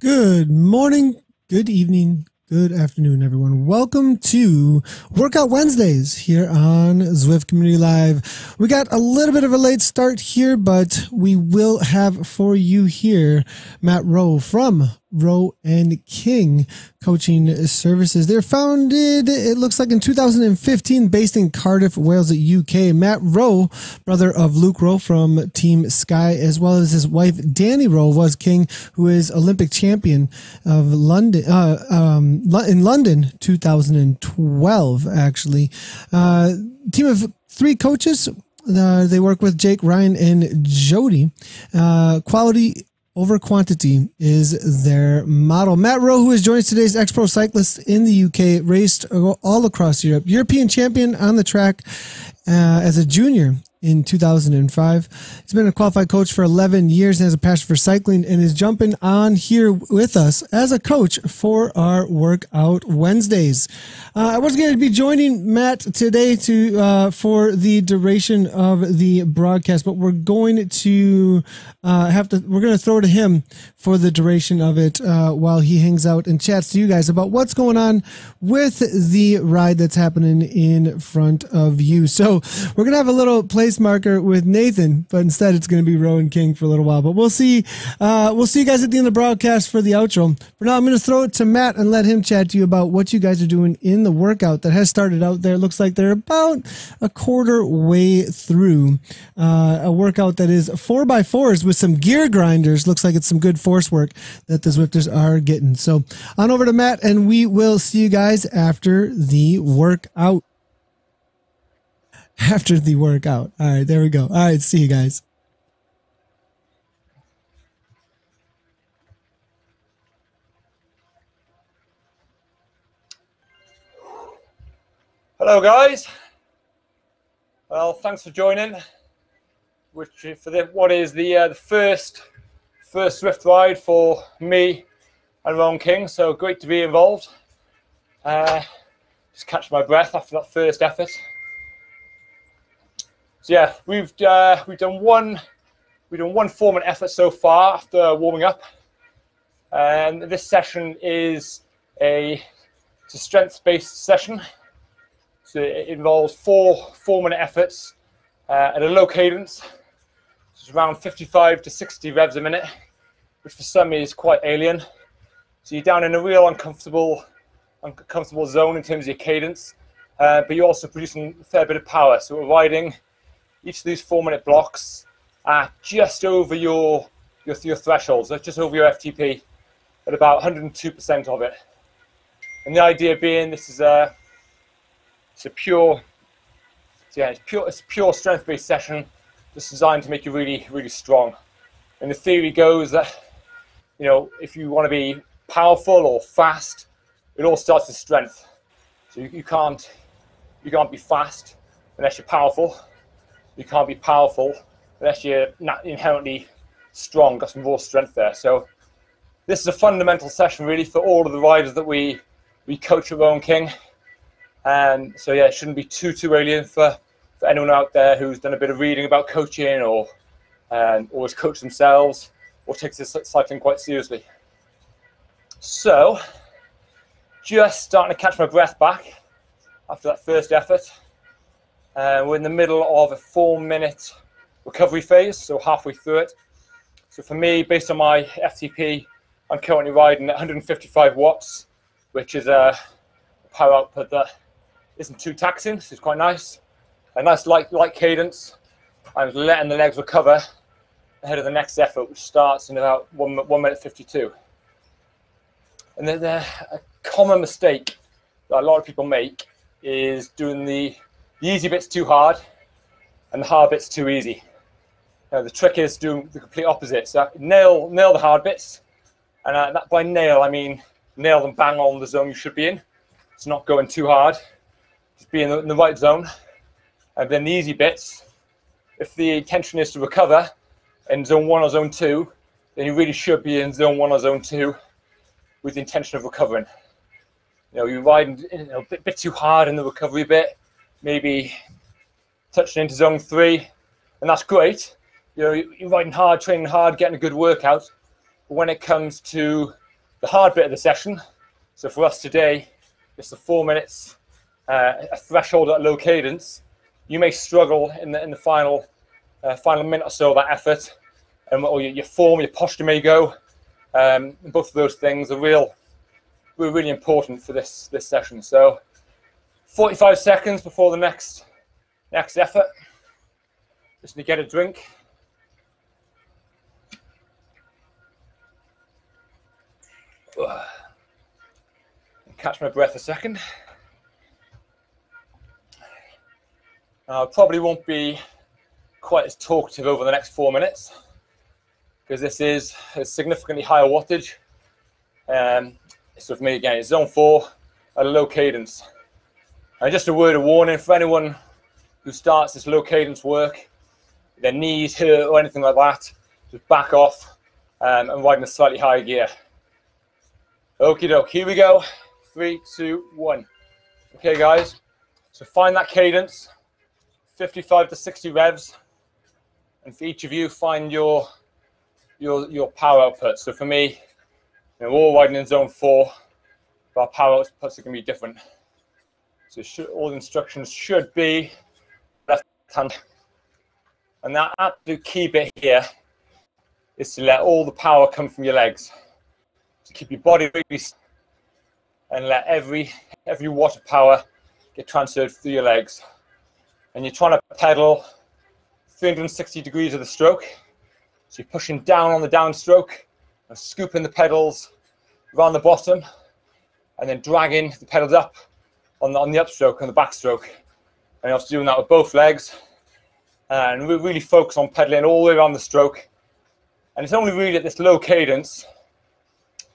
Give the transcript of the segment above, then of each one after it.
Good morning, good evening, good afternoon, everyone. Welcome to Workout Wednesdays here on Zwift Community Live. We got a little bit of a late start here, but we will have for you here Matt Rowe from Rowe and King Coaching Services. They're founded, it looks like in 2015, based in Cardiff, Wales, UK. Matt Rowe, brother of Luke Rowe from Team Sky, as well as his wife Danny Rowe, was King, who is Olympic champion of London in London 2012. Actually, team of three coaches. They work with Jake, Ryan, and Jody. Quality over quantity is their model. Matt Rowe, who is joining us today, is ex-pro cyclist in the UK, raced all across Europe. European champion on the track as a junior in 2005. He's been a qualified coach for 11 years and has a passion for cycling, and is jumping on here with us as a coach for our Workout Wednesdays. I was going to be joining Matt today for the duration of the broadcast, but we're going to we're going to throw to him for the duration of it while he hangs out and chats to you guys about what's going on with the ride that's happening in front of you. So we're going to have a little place marker with Nathan, but instead it's going to be Rowe and King for a little while. But we'll see you guys at the end of the broadcast for the outro. For now, I'm going to throw it to Matt and let him chat to you about what you guys are doing in the workout that has started out there. It looks like they're about a quarter way through a workout that is 4x4s with some gear grinders. Looks like it's some good force work that the Zwifters are getting. So on over to Matt, and we will see you guys after the workout. After the workout. All right, there we go. All right, see you guys. Hello, guys. Well, thanks for joining. Which for what is the first Zwift ride for me and Rowe and King. So great to be involved. Just catch my breath after that first effort. So yeah, we've done one 4-minute effort so far after warming up, and this session is it's a strength-based session. So it involves four-minute efforts at a low cadence, which is around 55 to 60 revs a minute, which for some is quite alien. So you're down in a real uncomfortable zone in terms of your cadence, but you're also producing a fair bit of power. So we're riding each of these 4-minute blocks at just over your threshold, so just over your FTP, at about 102% of it. And the idea being, this is it's a pure strength-based session, just designed to make you really, really strong. And the theory goes that, you know, if you want to be powerful or fast, it all starts with strength. So you can't be fast unless you're powerful. You can't be powerful unless you're not inherently strong, got some raw strength there. So this is a fundamental session really for all of the riders that we coach at Rowe and King. And so yeah, it shouldn't be too alien for anyone out there who's done a bit of reading about coaching or has coached themselves or takes this cycling quite seriously. So just starting to catch my breath back after that first effort. We're in the middle of a 4-minute recovery phase, so halfway through it. So for me, based on my FTP, I'm currently riding at 155 watts, which is a power output that isn't too taxing, so it's quite nice. A nice light cadence. I'm letting the legs recover ahead of the next effort, which starts in about 1 minute 52. And then a common mistake that a lot of people make is doing the easy bits too hard and the hard bits too easy. Now, the trick is doing the complete opposite. So nail the hard bits, and that by nail I mean nail them bang on the zone you should be in. It's not going too hard, just be in the right zone. And then the easy bits, if the intention is to recover in zone 1 or zone 2, then you really should be in zone 1 or zone 2 with the intention of recovering. You know, you're riding a bit too hard in the recovery bit, maybe touching into zone 3, and that's great. You know, you're riding hard, training hard, getting a good workout. But when it comes to the hard bit of the session. So for us today, it's the 4 minutes, a threshold at low cadence. You may struggle in the final minute or so of that effort, or your form, your posture may go. Both of those things are really important for this session. So 45 seconds before the next effort. Just to get a drink. Catch my breath a second. I probably won't be quite as talkative over the next 4 minutes because this is a significantly higher wattage. So for me, again, it's zone 4 at a low cadence. And just a word of warning for anyone who starts this low cadence work, their knees hurt or anything like that, just back off and ride in a slightly higher gear. Okie doke, here we go. 3, 2, 1. Okay, guys. So find that cadence, 55 to 60 revs, and for each of you, find your power output. So for me, we're all riding in zone 4, but our power outputs are going to be different. So all the instructions should be left hand. And that absolute key bit here is to let all the power come from your legs. To keep your body really and let every watt of power get transferred through your legs. And you're trying to pedal 360 degrees of the stroke. So you're pushing down on the downstroke and scooping the pedals around the bottom and then dragging the pedals up on the upstroke and the backstroke. And you're also doing that with both legs. And we really focus on pedaling all the way around the stroke. And it's only really at this low cadence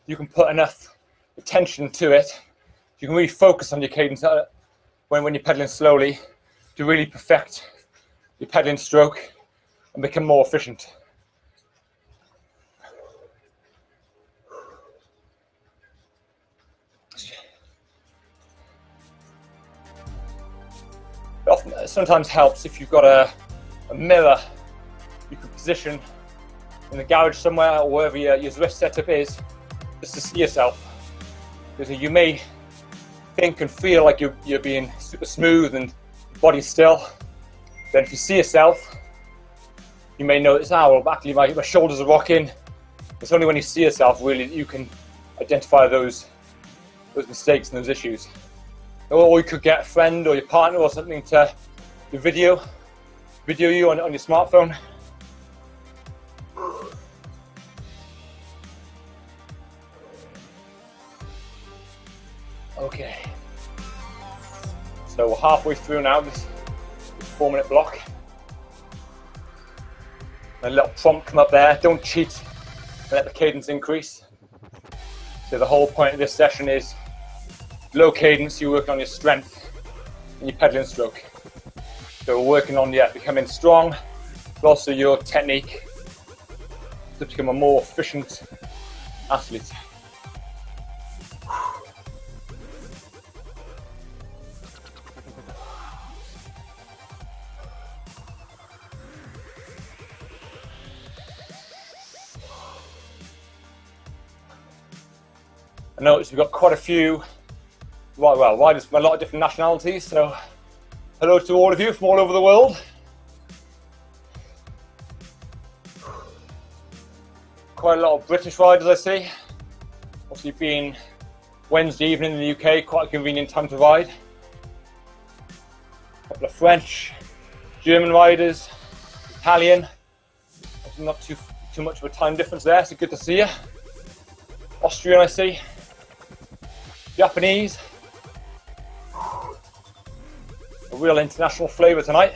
you can put enough attention to it. You can really focus on your cadence when you're pedaling slowly to really perfect your pedaling stroke and become more efficient. It sometimes helps if you've got a mirror you can position in the garage somewhere or wherever your Zwift setup is, just to see yourself. Because you may think and feel like you're being super smooth and body still. Then if you see yourself, you may notice, well, actually my shoulders are rocking. It's only when you see yourself really that you can identify those mistakes and those issues. Or you could get a friend or your partner or something to video you on your smartphone. Okay, so we're halfway through now this 4 minute block. A little prompt come up there, don't cheat and let the cadence increase. So the whole point of this session is low cadence, you work on your strength and your pedaling stroke. So we're working on becoming strong, but also your technique to become a more efficient athlete. I noticed we've got quite a few riders from a lot of different nationalities, so hello to all of you from all over the world. Quite a lot of British riders I see. Obviously being Wednesday evening in the UK, quite a convenient time to ride. A couple of French, German riders, Italian. Not too much of a time difference there, so good to see you. Austrian I see. Japanese. A real international flavour tonight.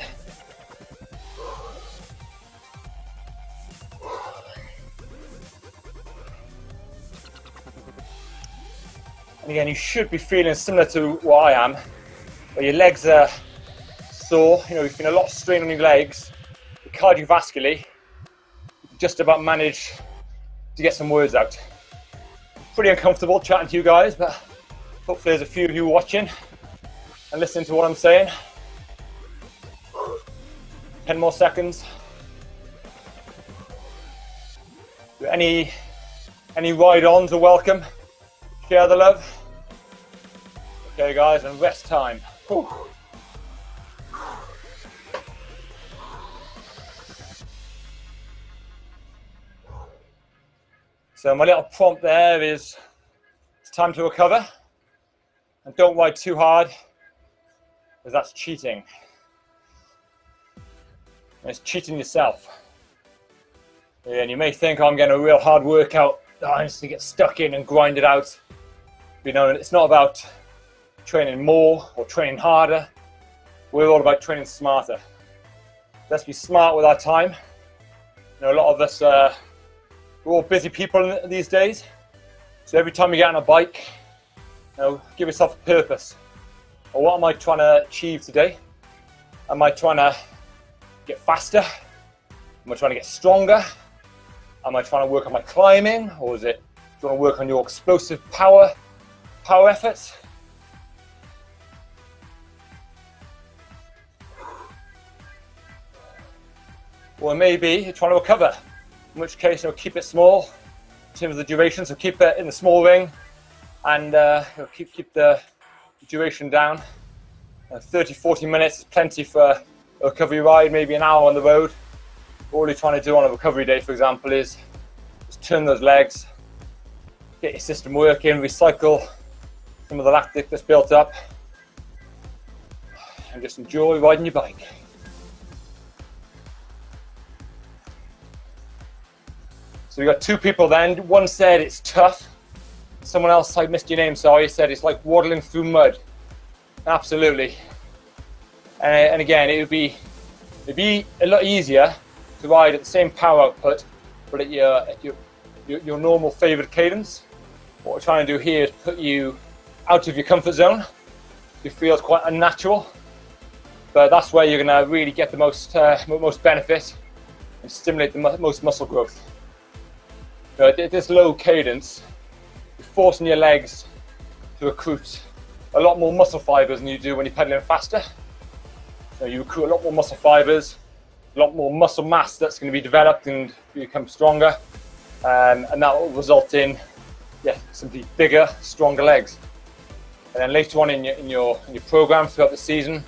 And again, you should be feeling similar to what I am, where your legs are sore, you're feeling a lot of strain on your legs, cardiovascularly, you can just about manage to get some words out. Pretty uncomfortable chatting to you guys, but hopefully there's a few of you watching and listening to what I'm saying. 10 more seconds. Any ride-ons are welcome. Share the love. Okay guys, and rest time. Whew. So my little prompt there is, it's time to recover. And don't ride too hard, because that's cheating. And it's cheating yourself. Yeah, and you may think, oh, I'm getting a real hard workout, I need to get stuck in and grind it out. You know, it's not about training more or training harder. We're all about training smarter. Let's be smart with our time. You know, a lot of us, we're all busy people these days. So every time you get on a bike, you know, give yourself a purpose. Or what am I trying to achieve today? Am I trying to get faster? Am I trying to get stronger? Am I trying to work on my climbing? Or is it, do you want to work on your explosive power efforts? Or maybe you're trying to recover, in which case, you know, keep it small in terms of the duration. So keep it in the small ring, and you know, keep the duration down. 30-40 minutes is plenty for a recovery ride, maybe an hour on the road. All you're trying to do on a recovery day, for example, is just turn those legs, get your system working, recycle some of the lactic that's built up, and just enjoy riding your bike. So we got two people then. One said it's tough. Someone else, I missed your name, sorry, said it's like waddling through mud. Absolutely. And again, it'd be a lot easier to ride at the same power output, but at your normal favorite cadence. What we're trying to do here is put you out of your comfort zone. It feels quite unnatural, but that's where you're going to really get the most benefit and stimulate the most muscle growth. So at this low cadence, you're forcing your legs to recruit a lot more muscle fibers than you do when you're pedaling faster. So you recruit a lot more muscle fibers, a lot more muscle mass that's going to be developed and become stronger, and that will result in simply bigger, stronger legs. And then later on in your program throughout the season,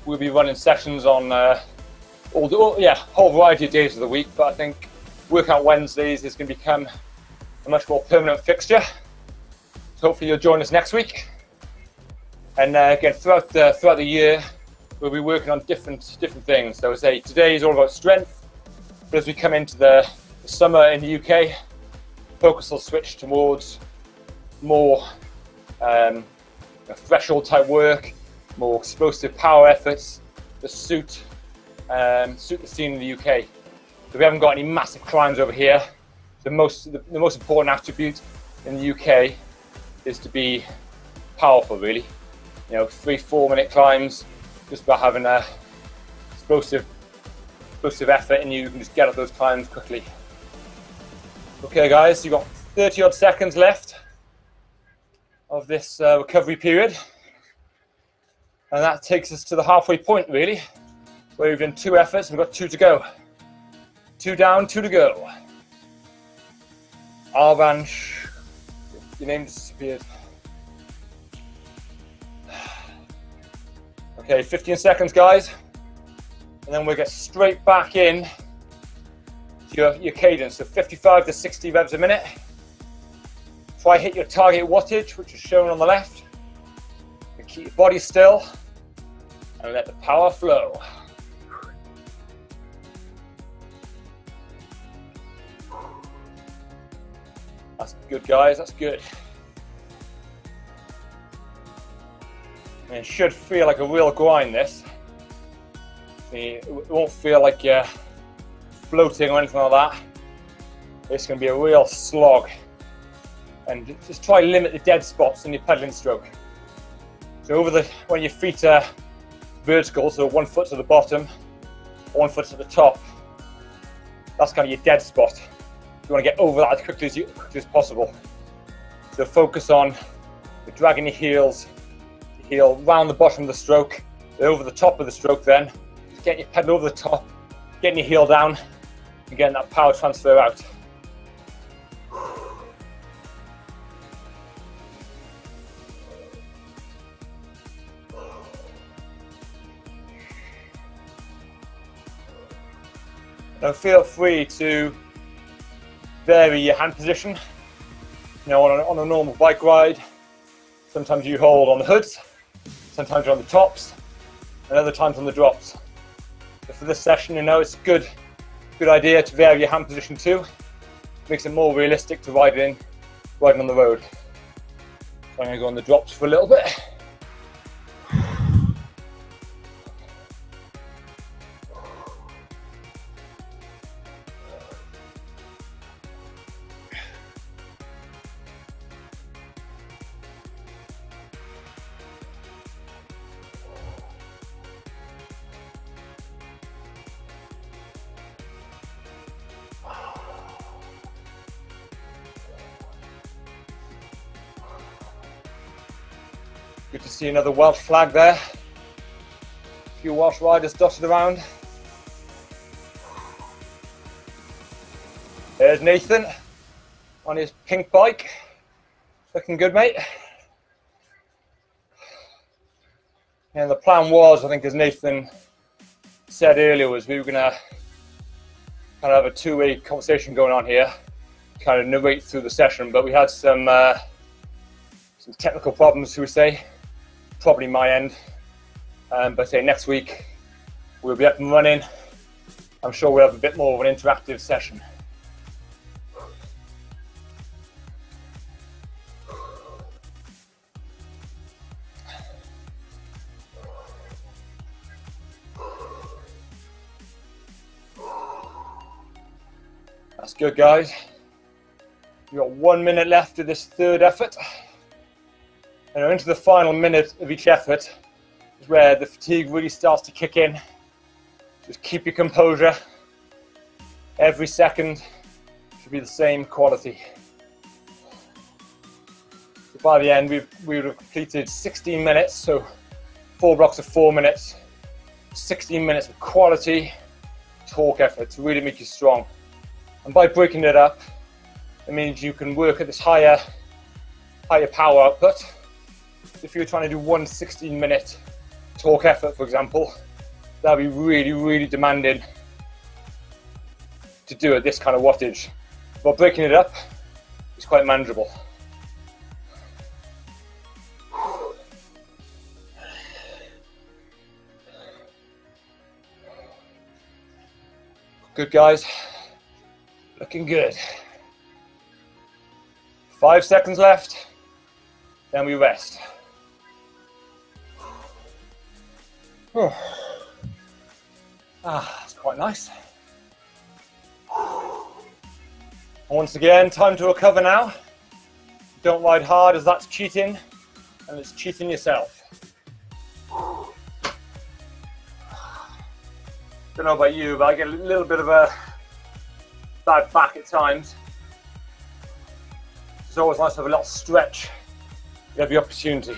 we'll be running sessions on whole variety of days of the week. But I think Workout Wednesdays is going to become a much more permanent fixture. So hopefully you'll join us next week. And again, throughout the year, we'll be working on different things. So I would say today is all about strength, but as we come into the summer in the UK, focus will switch towards more threshold type work, more explosive power efforts that suit the scene in the UK. So we haven't got any massive climbs over here. The most important attribute in the UK is to be powerful, really. You know, 3-4 minute climbs, just by having a explosive effort, and you can just get up those climbs quickly. Okay guys, you've got 30 odd seconds left of this recovery period. And that takes us to the halfway point, really, where we've done 2 efforts and we've got 2 to go. 2 down, 2 to go. Arvansh, your name disappeared. Okay, 15 seconds, guys. And then we'll get straight back in to your cadence. So 55 to 60 revs a minute. Try hit your target wattage, which is shown on the left. And keep your body still and let the power flow. That's good, guys, that's good. And it should feel like a real grind, this. It won't feel like you're floating or anything like that. It's going to be a real slog. And just try to limit the dead spots in your pedaling stroke. So when your feet are vertical, so 1 foot to the bottom, 1 foot to the top, that's kind of your dead spot. You want to get over that as quickly as possible. So focus on dragging your heel round the bottom of the stroke, over the top of the stroke then. Just getting your pedal over the top, getting your heel down, and getting that power transfer out. Now feel free to vary your hand position. You know, on a normal bike ride, sometimes you hold on the hoods, sometimes you're on the tops, and other times on the drops. But for this session, you know, it's a good idea to vary your hand position too. Makes it more realistic to riding on the road. So I'm going to go on the drops for a little bit. Good to see another Welsh flag there. A few Welsh riders dotted around. There's Nathan on his pink bike. Looking good, mate. And the plan was, I think as Nathan said earlier, was we were going to kind of have a two-way conversation going on here, kind of narrate through the session, but we had some technical problems, should we say. Probably my end, but say next week we'll be up and running. I'm sure we'll have a bit more of an interactive session. That's good, guys. We've got 1 minute left of this third effort. And into the final minute of each effort is where the fatigue really starts to kick in. Just keep your composure. Every second should be the same quality. So by the end, we would have completed 16 minutes, so 4 blocks of 4 minutes, 16 minutes of quality torque effort to really make you strong. And by breaking it up, it means you can work at this higher power output. If you're trying to do one 16-minute torque effort, for example, that'd be really, really demanding to do at this kind of wattage. But breaking it up is quite manageable. Good, guys. Looking good. 5 seconds left, then we rest. That's quite nice. And once again, time to recover now. Don't ride hard, as that's cheating, and it's cheating yourself. Don't know about you, but I get a little bit of a bad back at times. It's always nice to have a little stretch. You have the opportunity.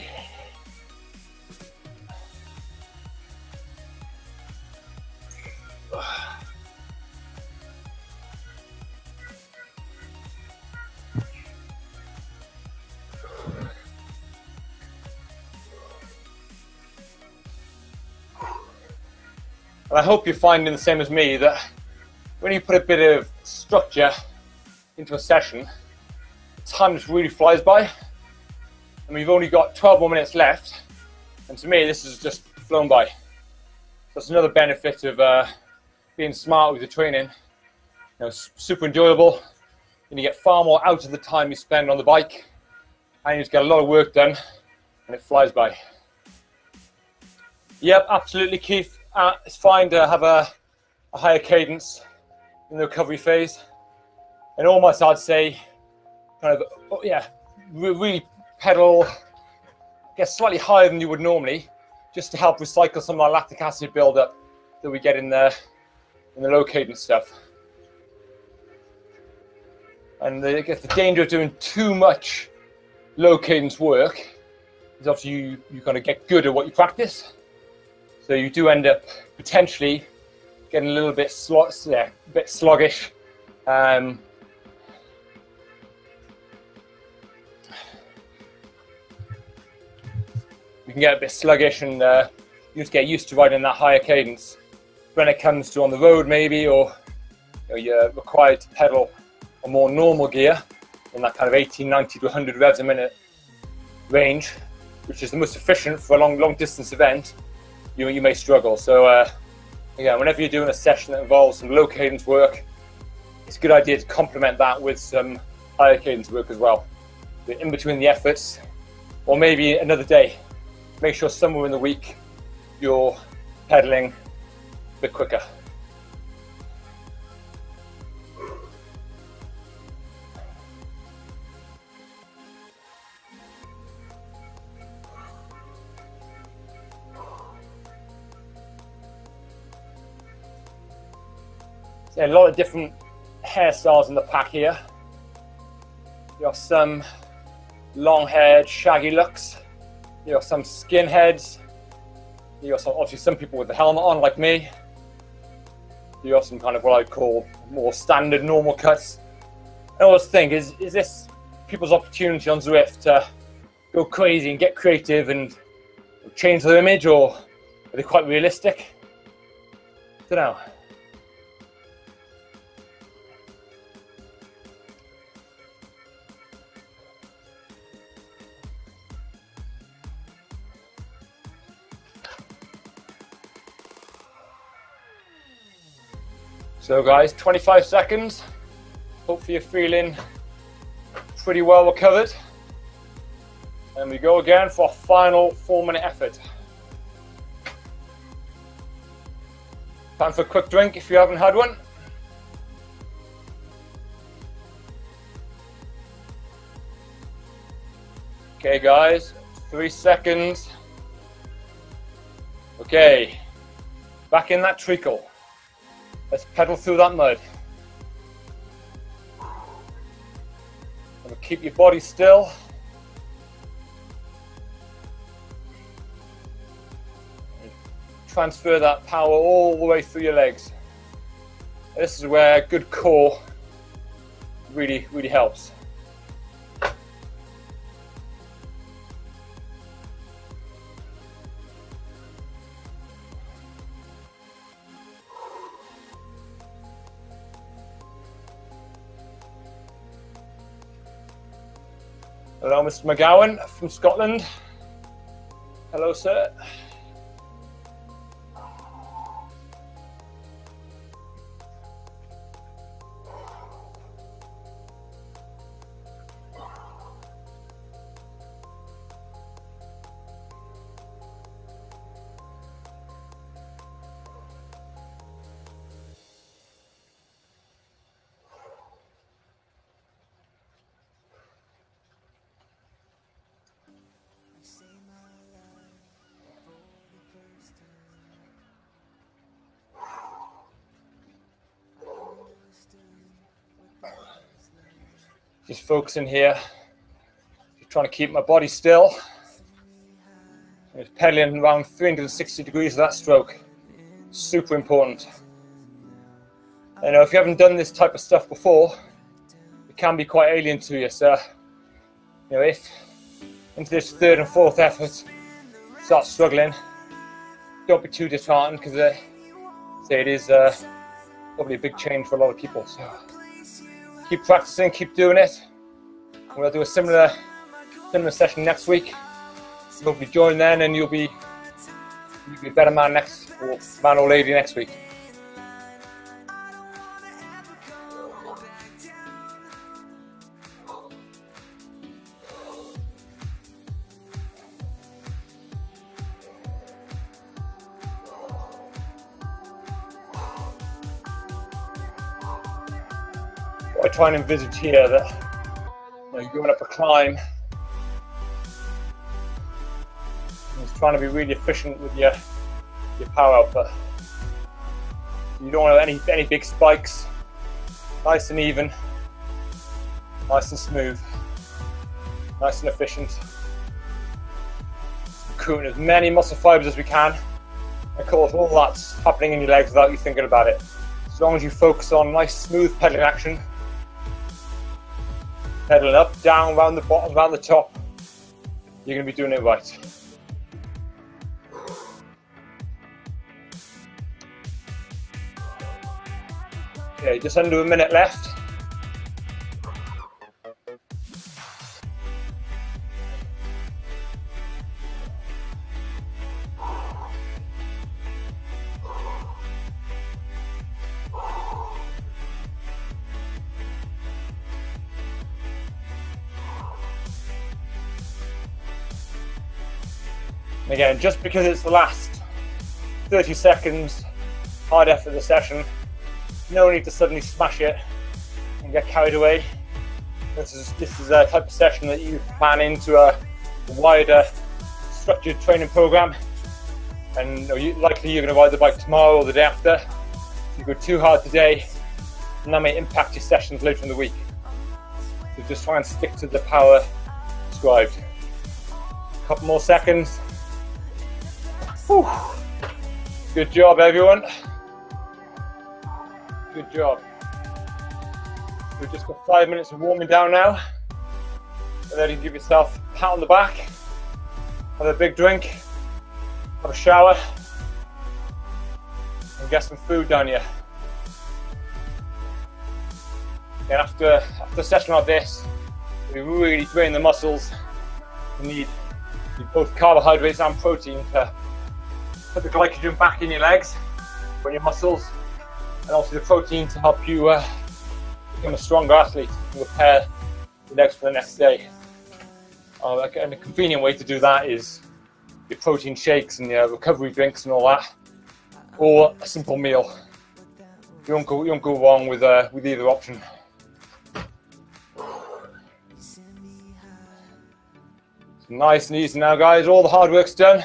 And I hope you're finding the same as me, that when you put a bit of structure into a session, time just really flies by. And we've only got 12 more minutes left. And to me, this has just flown by. That's another benefit of being smart with your training. You know, super enjoyable. And you get far more out of the time you spend on the bike. And you just get a lot of work done. And it flies by. Yep, absolutely, Keith. It's fine to have a higher cadence in the recovery phase. And almost, I'd say, kind of, yeah, really pedal, get slightly higher than you would normally, just to help recycle some of our lactic acid buildup that we get in the low cadence stuff. And I guess the danger of doing too much low cadence work is obviously you kind of get good at what you practice. So you do end up potentially getting a little bit sluggish. You can get a bit sluggish, and you just get used to riding that higher cadence. When it comes to on the road maybe, or you're required to pedal a more normal gear in that kind of 80, 90 to 100 revs a minute range, which is the most efficient for a long distance event, you may struggle. So yeah, whenever you're doing a session that involves some low cadence work, it's a good idea to complement that with some higher cadence work as well. But in between the efforts, or maybe another day, make sure somewhere in the week you're pedaling a bit quicker. So a lot of different hairstyles in the pack here. You have some long-haired, shaggy looks. You have some skinheads. You have obviously some people with the helmet on, like me. You have some kind of what I'd call more standard, normal cuts. I always think, is this people's opportunity on Zwift to go crazy and get creative and change their image, or are they quite realistic? I don't know. So guys, 25 seconds. Hopefully you're feeling pretty well recovered. And we go again for a final 4-minute effort. Time for a quick drink if you haven't had one. Okay guys, 3 seconds. Okay, back in that treacle. Let's pedal through that mud. And keep your body still. And transfer that power all the way through your legs. This is where good core really helps. Hello, Mr. McGowan from Scotland. Hello, sir. Just focusing here, just trying to keep my body still. Just pedaling around 360 degrees of that stroke. Super important. I know if you haven't done this type of stuff before, it can be quite alien to you. So, you know, if into this third and fourth effort start struggling, don't be too disheartened, because it is probably a big change for a lot of people. So keep practicing, keep doing it. We'll do a similar session next week. Hopefully join then, and you'll be a better man or lady next week. I try and envisage here that you're going up a climb, and it's trying to be really efficient with your power output. You don't want any big spikes. Nice and even, nice and smooth, nice and efficient. Recruiting as many muscle fibers as we can. Of course, all that's happening in your legs without you thinking about it. As long as you focus on nice smooth pedaling action, pedaling up, down, round the bottom, round the top, you're going to be doing it right. Okay, just under a minute left. And again, just because it's the last 30 seconds, hard effort of the session, no need to suddenly smash it and get carried away. This is a type of session that you plan into a wider structured training program, and likely you're going to ride the bike tomorrow or the day after. If you go too hard today, and that may impact your sessions later in the week. So just try and stick to the power prescribed. A couple more seconds. Whew. Good job, everyone. Good job. We've just got 5 minutes of warming down now. And then you can give yourself a pat on the back, have a big drink, have a shower, and get some food down here. And after a session like this, we really drain the muscles. You need both carbohydrates and protein to put the glycogen back in your legs, in your muscles, and also the protein to help you become a stronger athlete and repair your legs for the next day. And a convenient way to do that is your protein shakes and your recovery drinks and all that, or a simple meal. You don't go wrong with either option. So nice and easy now, guys. All the hard work's done,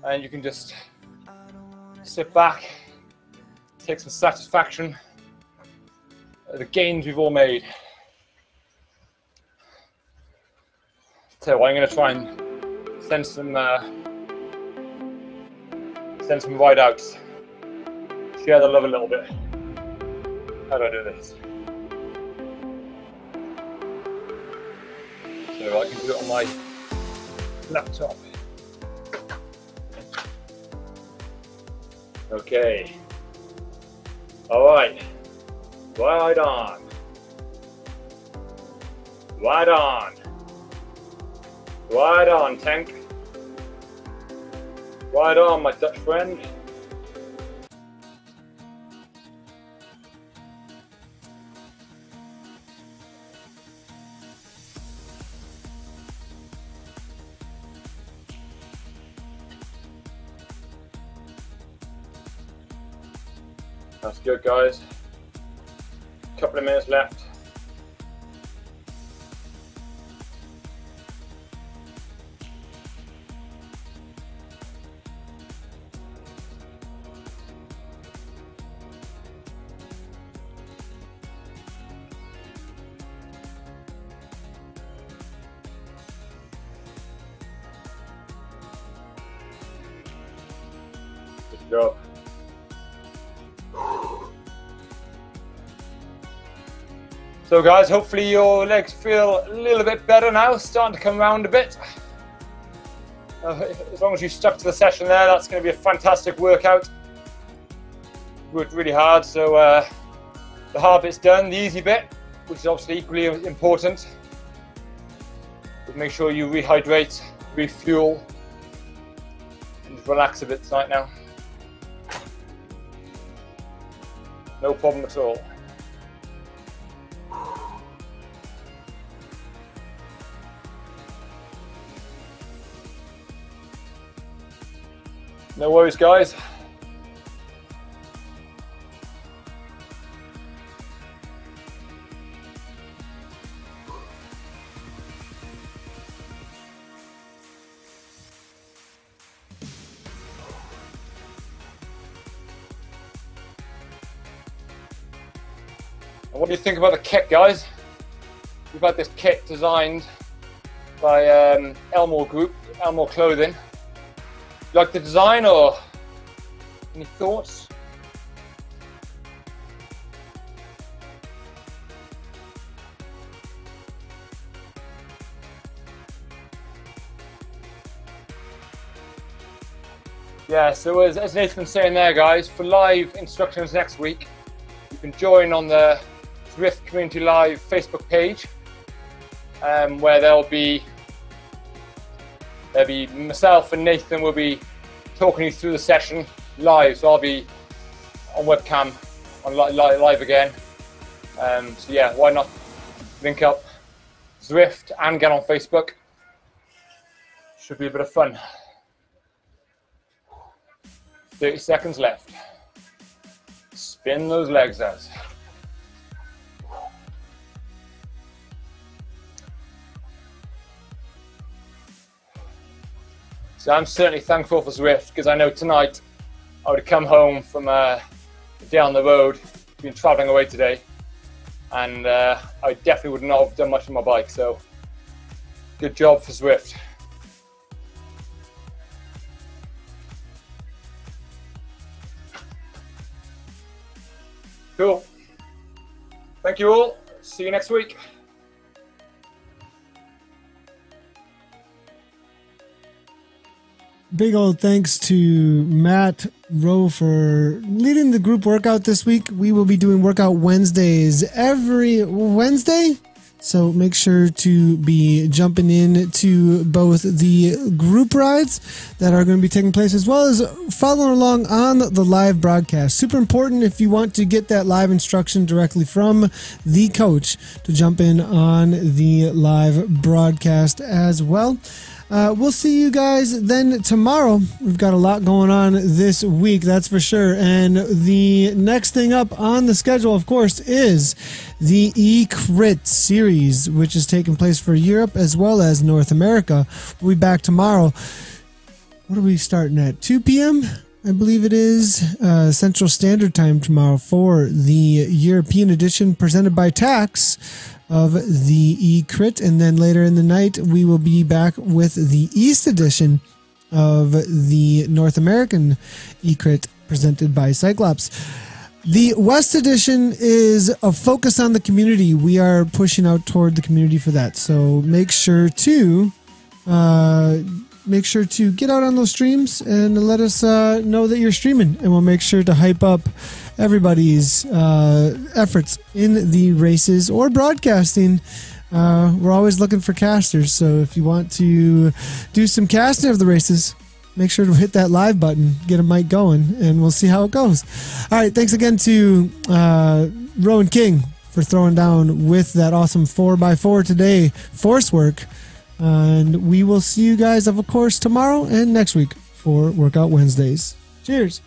and you can just sit back, take some satisfaction at the gains we've all made. So I'm going to try and send some ride outs, share the love a little bit. How do I do this? So I can do it on my laptop. Okay. All right. Right on. Right on. Right on, Tank. Right on, my Dutch friend. That's good, guys. Couple of minutes left. Good job. So guys, hopefully your legs feel a little bit better now, starting to come around a bit. As long as you stuck to the session there, that's going to be a fantastic workout. Worked really hard, so the hard bit's done, the easy bit, which is obviously equally important. But make sure you rehydrate, refuel, and just relax a bit tonight now. No problem at all. No worries, guys. And what do you think about the kit, guys? We've had this kit designed by Elmore Group, Elmore Clothing. You like the design, or any thoughts? Yeah, so as Nathan's saying there, guys, for live instructions next week, You can join on the Zwift Community Live Facebook page, where there'll be myself and Nathan will be talking you through the session live. So I'll be on webcam, on live again. So yeah, why not link up Zwift and get on Facebook? Should be a bit of fun. 30 seconds left. Spin those legs out. So I'm certainly thankful for Zwift, because I know tonight I would have come home from down the road, been traveling away today, and I definitely would not have done much on my bike. So good job for Zwift. Cool. Thank you all. See you next week. Big old thanks to Matt Rowe for leading the group workout this week. We will be doing workout Wednesdays every Wednesday, so make sure to be jumping in to both the group rides that are going to be taking place, as well as following along on the live broadcast. Super important if you want to get that live instruction directly from the coach to jump in on the live broadcast as well. We'll see you guys then tomorrow. We've got a lot going on this week, that's for sure. And the next thing up on the schedule, of course, is the E-Crit series, which is taking place for Europe as well as North America. We'll be back tomorrow. What are we starting at? 2 p.m.? I believe it is Central Standard Time tomorrow for the European edition presented by Tax of the E-Crit, and then later in the night we will be back with the East edition of the North American E-Crit presented by Cyclops. The West edition is a focus on the community. We are pushing out toward the community for that, so make sure to get out on those streams and let us know that you're streaming, and we'll make sure to hype up everybody's efforts in the races or broadcasting. We're always looking for casters, so if you want to do some casting of the races, make sure to hit that live button, get a mic going, and we'll see how it goes. All right, thanks again to Rowan King for throwing down with that awesome 4x4 today force work. And we will see you guys, of course, tomorrow and next week for Workout Wednesdays. Cheers.